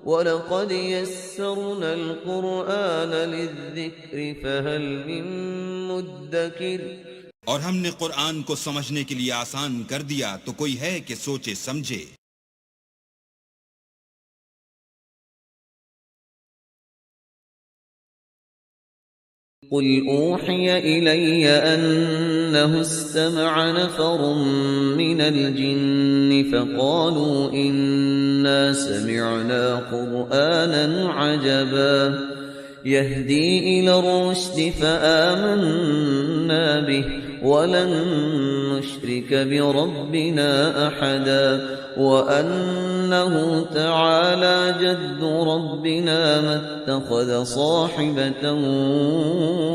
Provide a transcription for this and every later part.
وَلَقَدْ يَسَّرْنَا الْقُرْآنَ لِلذِّكْرِ فَهَلْ مِن مُّدَّكِرٍ، اور ہم نے قرآن کو سمجھنے کے لیے آسان کر دیا تو کوئی ہے کہ سوچے سمجھے۔ قُلْ أُوحِيَ إِلَيَّ أَنَّهُ اسْتَمَعَ نَفَرٌ مِّنَ الْجِنِّ فَقَالُوا إِنَّا سَمِعْنَا قُرْآنًا عَجَبًا يَهْدِي إِلَى الرُّشْدِ فَآمَنَّا بِهِ وَلَن نُّشْرِكَ بِرَبِّنَا أَحَدًا وَأَنَّهُ تَعَالَى جَدُّ رَبِّنَا مَا اتَّخَذَ صَاحِبَةً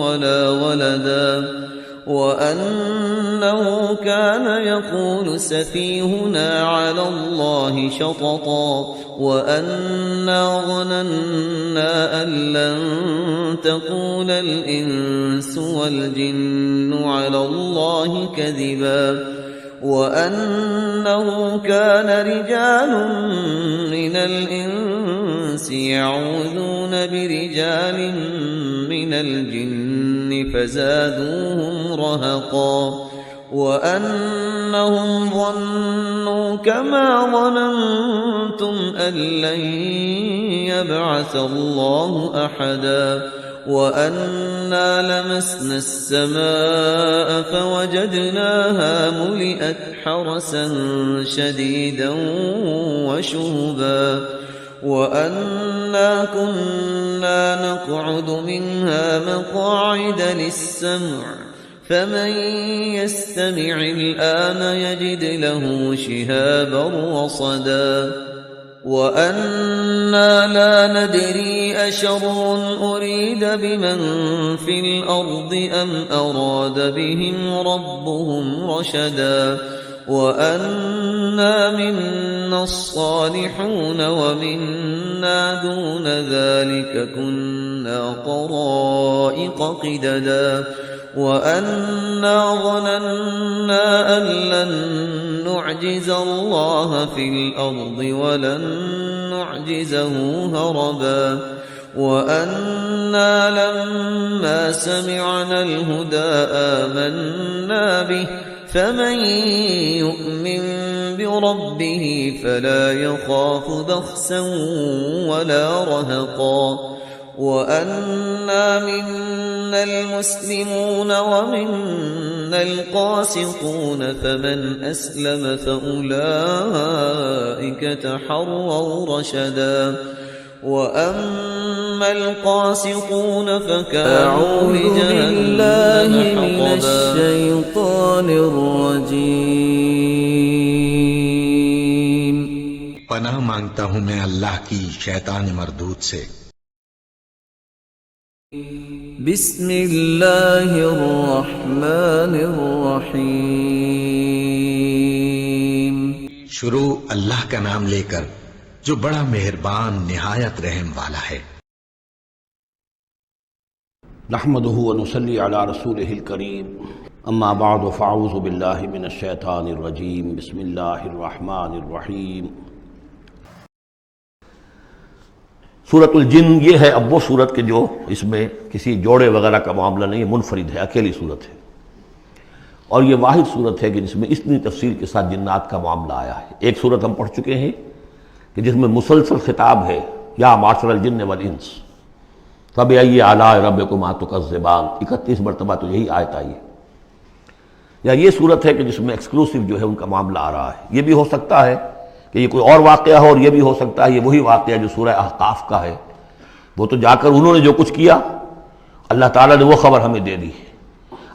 وَلَا وَلَدًا وَأَنَّهُ كَانَ يَقُولُ سَفِيهُنَا عَلَى اللَّهِ شَطَطًا وَأَنَّا ظَنَنَّا أَن لَّن تَقُولَ الْإِنسُ وَالْجِنُّ عَلَى اللَّهِ كَذِبًا وَأَنَّهُ كَانَ رِجَالٌ مِّنَ الْإِنسِ يَعُوذُونَ بِرِجَالٍ مِّنَ الْجِنِّ فَزَادُوهُمْ رَهَقًا وَأَنَّهُمْ ظَنُّوا كَمَا ظَنَنتُمْ أَن لَّن يَبْعَثَ اللَّهُ أَحَدًا وَأَنَّا لَمَسْنَا السَّمَاءَ فَوَجَدْنَاهَا مُلِئَتْ حَرَسًا شَدِيدًا وَشُهُبًا وَأَنَّا كُنَّا نَقْعُدُ مِنْهَا مَقَاعِدَ لِلسَّمْعِ فَمَن يَسْتَمِعِ الْآنَ يَجِدْ لَهُ شِهَابًا رَّصَدًا وَأَنَّا لَا نَدْرِي أَشَرٌّ أُرِيدَ بِمَن فِي الْأَرْضِ أَمْ أَرَادَ بِهِمْ رَبُّهُمْ رَشَدًا وَأَنَّا مِنَّا الصَّالِحُونَ وَمِنَّا دُونَ ذَلِكَ كُنَّا طَرَائِقَ قِدَدًا وَأَنَّا ظَنَنَّا أَن لَّن نُّعْجِزَ اللَّهَ فِي الْأَرْضِ وَلَن نُّعْجِزَهُ هَرَبًا وَأَنَّا لَمَّا سَمِعْنَا الْهُدَىٰ آمَنَّا بِهِ فَمَن يُؤْمِن بِرَبِّهِ فَلَا يَخَافُ بَخْسًا وَلَا رَهَقًا وَأَنَّا مِنَّا الْمُسْلِمُونَ وَمِنَّا الْقَاسِطُونَ فَمَنْ أَسْلَمَ فَأُولَٰئِكَ تَحَرَّوْا رَشَدًا وَأَمَّا الْقَاسِطُونَ فَكَانُوا لِجَهَنَّمَ حَطَبًا۔ پناہ مانگتا ہوں میں اللہ کی شیطان مردود سے۔ بسم اللہ الرحمن الرحیم۔ شروع اللہ کا نام لے کر جو بڑا مہربان نہایت رحم والا ہے۔ نحمده ونصلي على رسوله الكريم، اما بعد فاعوذ باللہ من الشیطان الرجیم، بسم اللہ الرحمن الرحیم۔ سورۃ الجن یہ ہے اب وہ سورت کہ جو اس میں کسی جوڑے وغیرہ کا معاملہ نہیں ہے، منفرد ہے، اکیلی سورت ہے، اور یہ واحد سورت ہے کہ جس میں اتنی تفصیل کے ساتھ جنات کا معاملہ آیا ہے۔ ایک سورت ہم پڑھ چکے ہیں کہ جس میں مسلسل خطاب ہے، یا معاشر الجن والانس فبأي آلاء ربكما تكذبان، 31 مرتبہ تو یہی آیت آئی ہے۔ یا یہ صورت ہے کہ جس میں ایکسکلوسیو جو ہے ان کا معاملہ آ رہا ہے۔ یہ بھی ہو سکتا ہے کہ یہ کوئی اور واقعہ ہو، اور یہ بھی ہو سکتا ہے یہ وہی واقعہ جو سورہ احقاف کا ہے، وہ تو جا کر انہوں نے جو کچھ کیا اللہ تعالیٰ نے وہ خبر ہمیں دے دی۔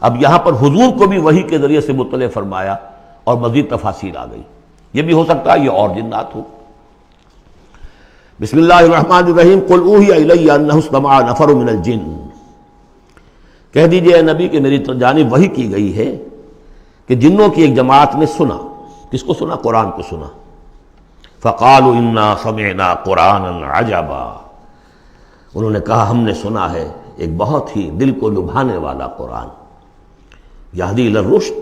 اب یہاں پر حضور کو بھی وحی کے ذریعے سے مطلع فرمایا اور مزید تفاصیل آ گئی۔ یہ بھی ہو سکتا ہے یہ اور جنات ہو۔ بسم اللہ الرحمن الرحیم۔ قل اوحی الی انہ استمع نفر من الجن، کہہ دیجئے اے نبی کہ میری جانب وحی کی گئی ہے کہ جنوں کی ایک جماعت نے سنا۔ کس کو سنا؟ قرآن کو سنا۔ فقالوا انا سمعنا قرآنا عجبا، انہوں نے کہا ہم نے سنا ہے ایک بہت ہی دل کو لبھانے والا قرآن، یہدی الی الرشد،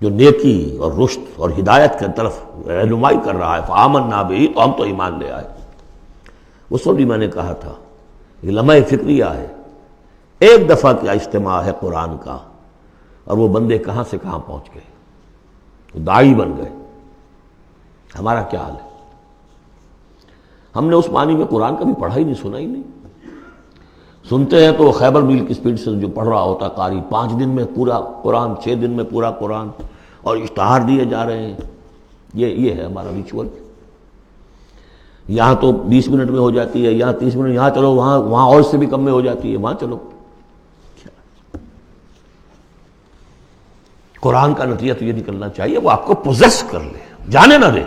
جو نیکی اور رشد اور ہدایت کی طرف رہنمائی کر رہا ہے، فآمنا بہ، تو ہم تو ایمان لے آئے۔ اس وقت بھی میں نے کہا تھا یہ لمحہ فکریہ ہے، ایک دفعہ کیا اجتماع ہے قرآن کا، اور وہ بندے کہاں سے کہاں پہنچ گئے، وہ داعی بن گئے۔ ہمارا کیا حال ہے؟ ہم نے اس معنی میں قرآن کبھی پڑھا ہی نہیں، سنا ہی نہیں۔ سنتے ہیں تو خیبر میل کی سپیڈ سے جو پڑھ رہا ہوتا قاری، 5 دن میں پورا قرآن، 6 دن میں پورا قرآن، اور اشتہار دیے جا رہے ہیں۔ یہ ہے ہمارا ریچول۔ یہاں تو 20 منٹ میں ہو جاتی ہے، یہاں 30 منٹ، یہاں چلو وہاں اور سے بھی کم میں ہو جاتی ہے، وہاں چلو۔ قرآن کا نتیجہ تو یہ نکلنا چاہیے وہ آپ کو پوزیس کر لے، جانے نہ دے۔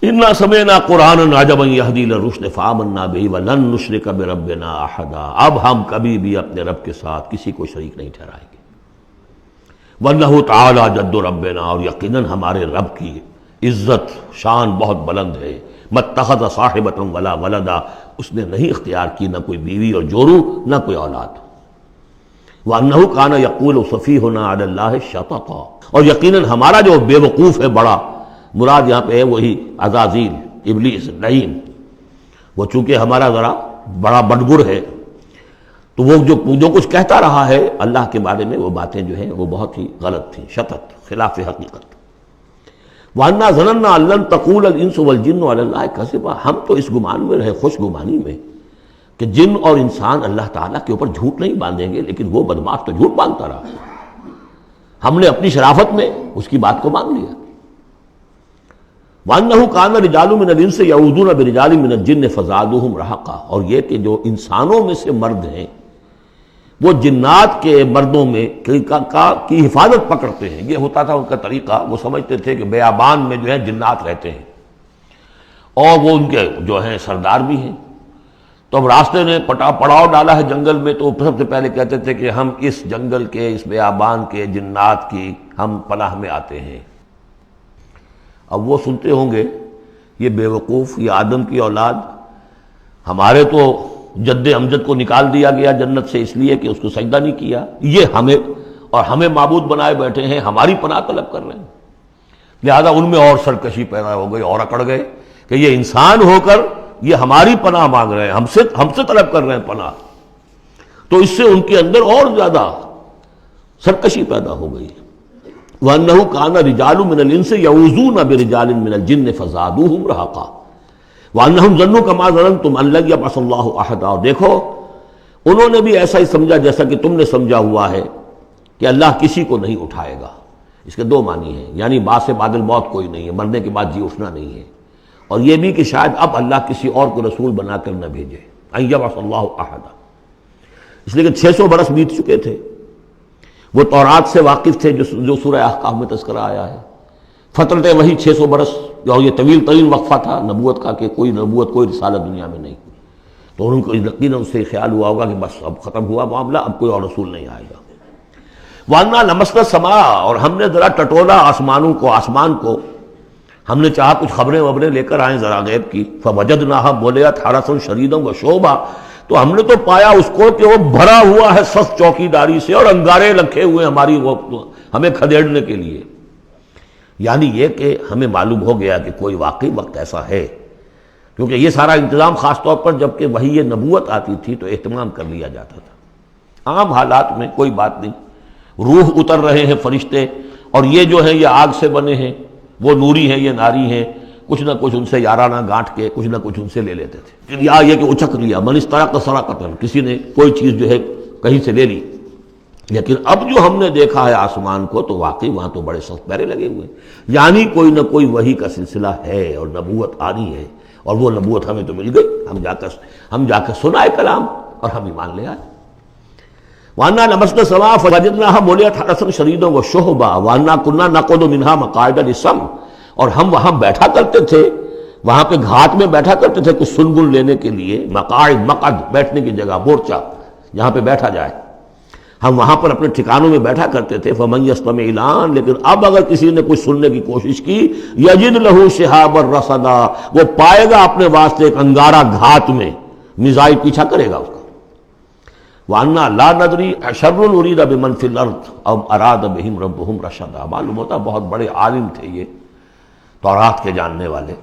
اِنَّا سَمِعْنَا قُرْآنًا عَجَبًا يَهْدِي لِلرُّشْدِ فَآمَنَّا بِهِ وَلَن نُّشْرِكَ بِرَبِّنَا أَحَدًا۔ اب ہم کبھی بھی اپنے رب کے ساتھ کسی کو شریک نہیں ٹھہرائیں گے۔ وَإِنَّهُ تَعَالَىٰ جَدُّ رَبِّنَا، اور یقیناً ہمارے رب کی عزت شان بہت بلند ہے۔ مَتَّخَذَ صَاحِبَةً وَلَا وَلَدًا، اس نے نہیں اختیار کی نہ کوئی بیوی اور جورو، نہ کوئی اولاد۔ وَأَنَّهُ كَانَ يَقُولُ سَفِيهُنَا عَلَى اللَّهِ شَطَطًا، اور یقیناً ہمارا جو بے وقوف ہے بڑا، مراد یہاں پہ ہے وہی عزازیل، ابلیس، لعین، وہ چونکہ ہمارا ذرا بڑا بڑگر ہے، تو وہ جو کچھ کہتا رہا ہے اللہ کے بارے میں، وہ باتیں جو ہیں وہ بہت ہی غلط تھیں، شطط، خلاف حقیقت۔ وَأَنَّا ظَنَنَّا أَن لَّن تَقُولَ الْإِنسُ وَالْجِنُّ عَلَى اللَّهِ كَذِبًا، ہم تو اس گمان میں رہے، خوش گمانی میں، کہ جن اور انسان اللہ تعالیٰ کے اوپر جھوٹ نہیں باندھیں گے، لیکن وہ بدماش تو جھوٹ باندھتا رہا۔ ہم نے اپنی شرافت میں اس کی بات کو مان لیا۔ وَأَنَّهُ كَانَ رِجَالٌ مِّنَ الْإِنسِ يَعُوذُونَ بِرِجَالٍ مِّنَ الْجِنِّ فَزَادُوهُمْ رَهَقًا، اور یہ کہ جو انسانوں میں سے مرد ہیں وہ جنات کے مردوں میں کی حفاظت پکڑتے ہیں۔ یہ ہوتا تھا ان کا طریقہ، وہ سمجھتے تھے کہ بیابان میں جو ہے جنات رہتے ہیں اور وہ ان کے جو ہیں سردار بھی ہیں، تو اب راستے نے پڑاؤ ڈالا ہے جنگل میں، تو سب سے پہلے کہتے تھے کہ ہم اس جنگل کے، اس بیابان کے جنات کی ہم پناہ میں آتے ہیں۔ اب وہ سنتے ہوں گے یہ بے وقوف، یہ آدم کی اولاد، ہمارے تو جد امجد کو نکال دیا گیا جنت سے اس لیے کہ اس کو سجدہ نہیں کیا، یہ ہمیں معبود بنائے بیٹھے ہیں، ہماری پناہ طلب کر رہے ہیں۔ لہذا ان میں اور سرکشی پیدا ہو گئی، اور اکڑ گئے کہ یہ انسان ہو کر یہ ہماری پناہ مانگ رہے ہیں، ہم سے طلب کر رہے ہیں پناہ، تو اس سے ان کے اندر اور زیادہ سرکشی پیدا ہو گئی۔ وَأَنَّهُ كَانَ رِجَالٌ مِّنَ الْإِنسِ يَعُوذُونَ بِرِجَالٍ مِّنَ الْجِنِّ فَزَادُوهُمْ رَهَقًا وَأَنَّهُمْ ظَنُّوا كَمَا ظَنَنتُمْ أَن لَّن يَبْعَثَ اللَّهُ أَحَدًا، اور دیکھو انہوں نے بھی ایسا ہی سمجھا جیسا کہ تم نے سمجھا ہوا ہے کہ اللہ کسی کو نہیں اٹھائے گا۔ اس کے دو معنی ہیں، یعنی بعد سے بعد الموت کوئی نہیں ہے، مرنے کے بعد جی اٹھنا نہیں ہے، اور یہ بھی کہ شاید اب اللہ کسی اور کو رسول بنا کر نہ بھیجے، أن يبعث الله أحدا، اس لیے کہ 600 برس بیت چکے تھے، وہ تورات سے واقف تھے جو سورہ احقاف میں تذکرہ آیا ہے، فترت وہی 600 برس، اور یہ طویل ترین وقفہ تھا نبوت کا کہ کوئی نبوت کوئی رسالت دنیا میں نہیں، تو ان کو یقیناً اس سے خیال ہوا ہوگا کہ بس اب ختم ہوا معاملہ، اب کوئی اور رسول نہیں آئے گا۔ وَأَنَّا لَمَسْنَا السَّمَاءَ، اور ہم نے ذرا ٹٹولا آسمان کو، ہم نے چاہا کچھ خبریں لے کر آئیں ذرا غیب کی، فَوَجَدْنَاهَا مُلِئَتْ حَرَسًا شَدِيدًا وَشُعُبًا، تو ہم نے تو پایا اس کو کہ وہ بھرا ہوا ہے سخت چوکیداری سے، اور انگارے رکھے ہوئے ہمیں کھدیڑنے کے لیے۔ یعنی یہ کہ ہمیں معلوم ہو گیا کہ کوئی واقعی وقت ایسا ہے، کیونکہ یہ سارا انتظام خاص طور پر جب کہ وہی یہ نبوت آتی تھی تو اہتمام کر لیا جاتا تھا۔ عام حالات میں کوئی بات نہیں، روح اتر رہے ہیں فرشتے، اور یہ جو ہیں یہ آگ سے بنے ہیں، وہ نوری ہیں یہ ناری ہیں، کچھ نہ کچھ ان سے یارانہ گانٹھ کے کچھ نہ کچھ ان سے لے لیتے تھے، یا یہ کہ اچک لیا، من استرق سرقۃ، کسی نے کوئی چیز جو ہے کہیں سے لے لی۔ لیکن اب جو ہم نے دیکھا ہے آسمان کو تو واقعی وہاں تو بڑے سخت پہرے لگے ہوئے، یعنی کوئی نہ کوئی وحی کا سلسلہ ہے اور نبوت آنی ہے، اور وہ نبوت ہمیں تو مل گئی، ہم جا کر سنائے کلام اور ہم ایمان لے آئے۔ وَأَنَّا لَمَسْنَا السَّمَاءَ فَوَجَدْنَاهَا مُلِئَتْ حَرَسًا شَدِيدًا وَشُهُبًا وَأَنَّا كُنَّا نَقْعُدُ مِنْهَا مَقَاعِدَ لِلسَّمْعِ، اور ہم وہاں بیٹھا کرتے تھے، وہاں پہ گھاٹ میں بیٹھا کرتے تھے کچھ سنگن لینے کے لیے، مقعد بیٹھنے کی جگہ، مورچہ جہاں پہ بیٹھا جائے، ہم وہاں پر اپنے ٹھکانوں میں بیٹھا کرتے تھے۔ فَمَن يَسْتَمِعِ الْآنَ، لیکن اب اگر کسی نے کچھ سننے کی کوشش کی، يَجِدْ لَهُ شِهَابًا رَصَدًا، وہ پائے گا اپنے واسطے ایک انگارہ گھات میں، میزائل پیچھا کرے گا اس کا۔ وَأَنَّا لَا نَدْرِي أَشَرٌّ أُرِيدَ بِمَنْ فِي الْأَرْضِ أَمْ أَرَادَ بِهِمْ رَبُّهُمْ رَشَدًا، معلوم ہوتا بہت بڑے عالم تھے یہ تورات کے جاننے والے۔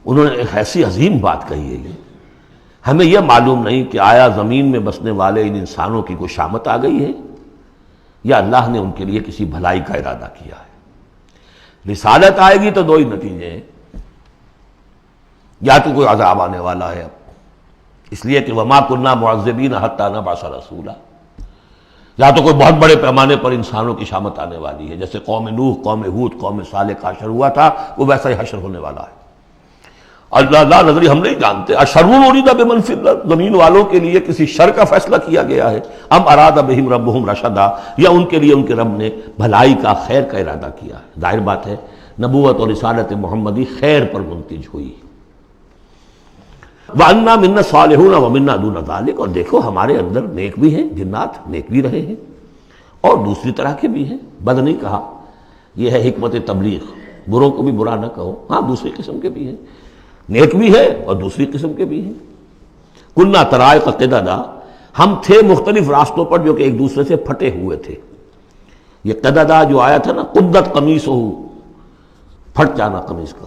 انہوں نے ایک ایسی عظیم بات کہی ہے، یہ ہمیں یہ معلوم نہیں کہ آیا زمین میں بسنے والے ان انسانوں کی کوئی شامت آ گئی ہے یا اللہ نے ان کے لیے کسی بھلائی کا ارادہ کیا ہے۔ رسالت آئے گی تو دو ہی نتیجے ہیں، یا تو کوئی عذاب آنے والا ہے اب، اس لیے کہ وما كنا معذبین حتی نبعث رسولا، یا تو کوئی بہت بڑے پیمانے پر انسانوں کی شامت آنے والی ہے، جیسے قوم نوح، قوم ہود، قوم صالح کا حشر ہوا تھا، وہ ویسا ہی حشر ہونے والا ہے۔ اللہ نظری ہم نہیں جانتے، اشر ارید بمن فی الارض، زمین والوں کے لیے کسی شر کا فیصلہ کیا گیا ہے، ام اراد بہم ربہم رشدا، یا ان کے لیے ان کے رب نے بھلائی کا، خیر کا ارادہ کیا ہے۔ ظاہر بات ہے نبوت اور رسالت محمدی خیر پر منتج ہوئی۔ وَأَنَّا مِنَّا الصَّالِحُونَ وَمِنَّا دُونَ ذَلِكَ، اور دیکھو ہمارے اندر نیک بھی ہیں، جنات نیک بھی رہے ہیں اور دوسری طرح کے بھی ہیں، بد نہیں کہا، یہ ہے حکمت تبلیغ، بروں کو بھی برا نہ کہو، ہاں دوسری قسم کے بھی ہیں، نیک بھی ہے اور دوسری قسم کے بھی ہیں۔ کُنَّا طَرَائِقَ قِدَدًا، ہم تھے مختلف راستوں پر جو کہ ایک دوسرے سے پھٹے ہوئے تھے۔ یہ قددا جو آیا تھا نا، قدت قمیصہ، پھٹ جانا قمیص کا۔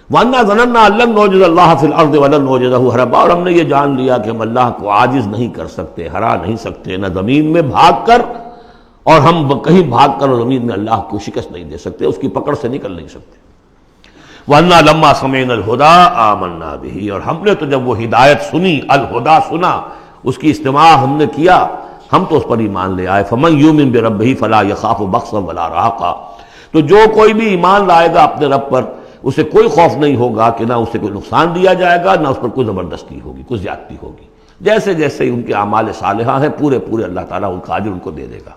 وَأَنَّا ظَنَنَّا أَن لَّن نُعْجِزَ اللَّهَ فِي الْأَرْضِ وَلَن نُعْجِزَهُ هَرَبًا، اور ہم نے یہ جان لیا کہ ہم اللہ کو عاجز نہیں کر سکتے، ہرا نہیں سکتے، نہ زمین میں بھاگ کر، اور ہم کہیں بھاگ کر اور زمین میں اللہ کو شکست نہیں دے سکتے، اس کی پکڑ سے نکل نہیں سکتے۔ وَأَنَّا لَمَّا سَمِعْنَا الْهُدَىٰ آمَنَّا بِهِ، اور ہم نے تو جب وہ ہدایت سنی، الہدا سنا، اس کی استماع ہم نے کیا، ہم تو اس پر ایمان لے آئے۔ فَمَن يُؤْمِن بِرَبِّهِ فَلَا يَخَافُ بَخْسًا وَلَا رَهَقًا، تو جو کوئی بھی ایمان لائے گا اپنے رب پر، اسے کوئی خوف نہیں ہوگا کہ نہ اسے کوئی نقصان دیا جائے گا، نہ اس پر کوئی زبردستی ہوگی، کوئی زیادتی ہوگی، جیسے جیسے ان کے اعمال صالحہ ہیں پورے پورے اللہ تعالیٰ ان کا اجر ان کو دے دے گا۔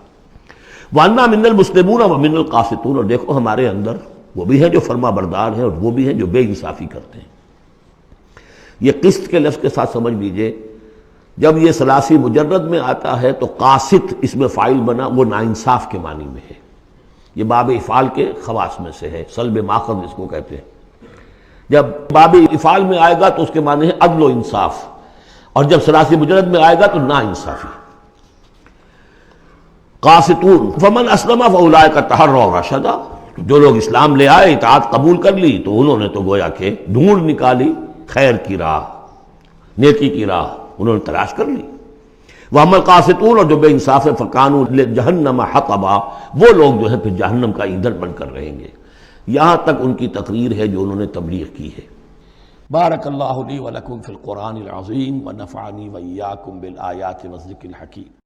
وَأَنَّا مِنَّا الْمُسْلِمُونَ وَمِنَّا الْقَاسِطُونَ، اور دیکھو ہمارے اندر وہ بھی ہیں جو فرما بردار ہیں اور وہ بھی ہیں جو بے انصافی کرتے ہیں۔ یہ قسط کے لفظ کے ساتھ سمجھ لیجئے، جب یہ ثلاثی مجرد میں آتا ہے تو قاسط اس میں فاعل بنا، وہ ناانصاف کے معنی میں ہے، یہ باب افعال کے خواص میں سے ہے، سلب ماخذ اس کو کہتے ہیں۔ جب باب افعال میں آئے گا تو اس کے معنی ہے عدل و انصاف، اور جب ثلاثی مجرد میں آئے گا تو نا انصافی۔ قاسطون فمن اسلم فاولئک تحروا رشدا، جو لوگ اسلام لے آئے، اطاعت قبول کر لی، تو انہوں نے تو گویا کہ ڈھونڈ نکالی خیر کی راہ، نیکی کی راہ انہوں نے تلاش کر لی۔ وَأَمَّا الْقَاسِطُونَ، اور جو بے انصاف ہے، فَكَانُوا لِجَهَنَّمَ حَطَبًا، وہ لوگ جو ہے پھر جہنم کا ایندھن بن کر رہیں گے۔ یہاں تک ان کی تقریر ہے جو انہوں نے تبلیغ کی ہے۔ بارک اللہ لی ولکم فی القرآن العظیم ونفعنی وإیاکم بالآیات والذکر الحکیم۔